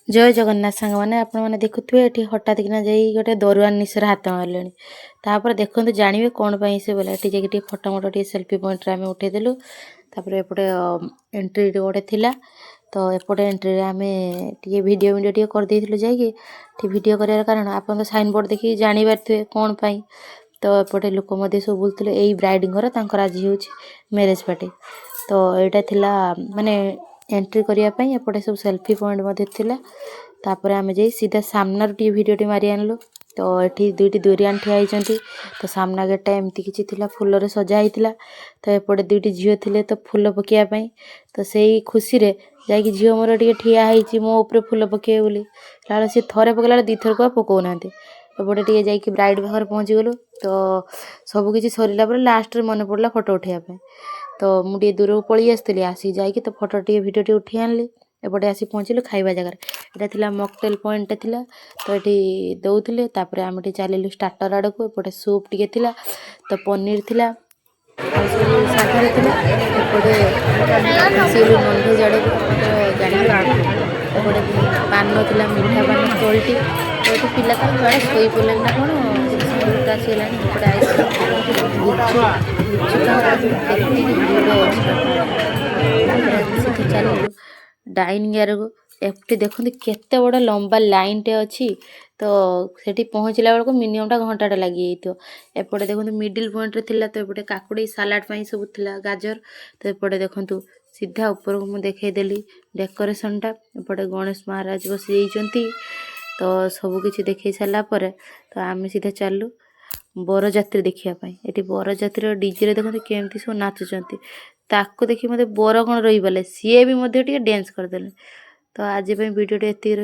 जय जगन्नाथ सांग मैंने आपण मैंने देखुए ये हठात किना जाई गोटे दरुआन निशर हाथ मारे तापर देखते जानवे कौन पाई से बोला ये जाकि फटो मोटो टे सेल्फी पॉइंट आम उठेदेलु तापर एपटे एंट्री गोटे थिला तो एपटे एंट्री आम टे वीडियो वीडियो करदेलु जाकि वीडियो कर कारण आप साइन बोर्ड देखिए जापारे कौन पाई तो एपटे लोक सब बुलते यही ब्राइड घर तर आज हूँ मैरेज पार्टी तो यहाँ थिला माने एंट्री करने एपटे सब सेल्फी पॉइंट थिला तापर आम जा सीधा सामना टे भिडियो मारी आनलु तो ये दुईटी दुरियान ठिया होती तो सामना गेटा एमती किसी थिला फूल सजा होता तो एपटे दुईटी झील थे तो फूल पकाइवाई तो से खुशी रे जाकि झील मोर टे ठिया होती मो उपरे फूल पकाइबे बोली सी थे पकड़ा दी थर को पकाऊना एपटे टे जाकि ब्राइड पाखे पहुँची गलु तो सबकि सरला लास्ट रे मन पड़ा फोटो उठाइबा तो मुझे दूर को पलि आसती आसी जाकि तो फोटो टे भिडियो टे उठी आनली एपटे आसी पहुँचलु खाइबा जगार यहाँ थिला मॉकटेल पॉइंट थिला तो ये दौले तापर आम चलू स्टार्टर आड़ को एपटे सूप टे थिला तो पनीर थिला साधार थिला एपटे नॉनभेज आड़ एपटे पान थिला मीठा पान स्टॉलटी तो ये पिला जुआड़े शोई पड़े ना कौन आसगला एपटे आइसक्रीम चलू डाइनिंग एरिया को एपटे देखते केते बड़ लंबा लाइन टे अच्छी तो सेठी पहुँचला बेलू मिनिमम घंटाटे लगी एपटे देखते मिडिल पॉइंट रे थिला तो एपटे काकुड़ी सालाड पाई सब थिला गाजर तो एपटे देखु सीधा ऊपर को मुझे देखईदेली डेकोरेशन टा एपटे गणेश महाराज बसी जाइंट तो सबकि देखे सारापर तो आम सीधा चलू बरजात्री देखापी ये बरजात्री डीजे देखते केमती सब नाचुंट ताको देखी मत बर कौन रही पारे सी भी डांस करदे तो आज वीडियो टे।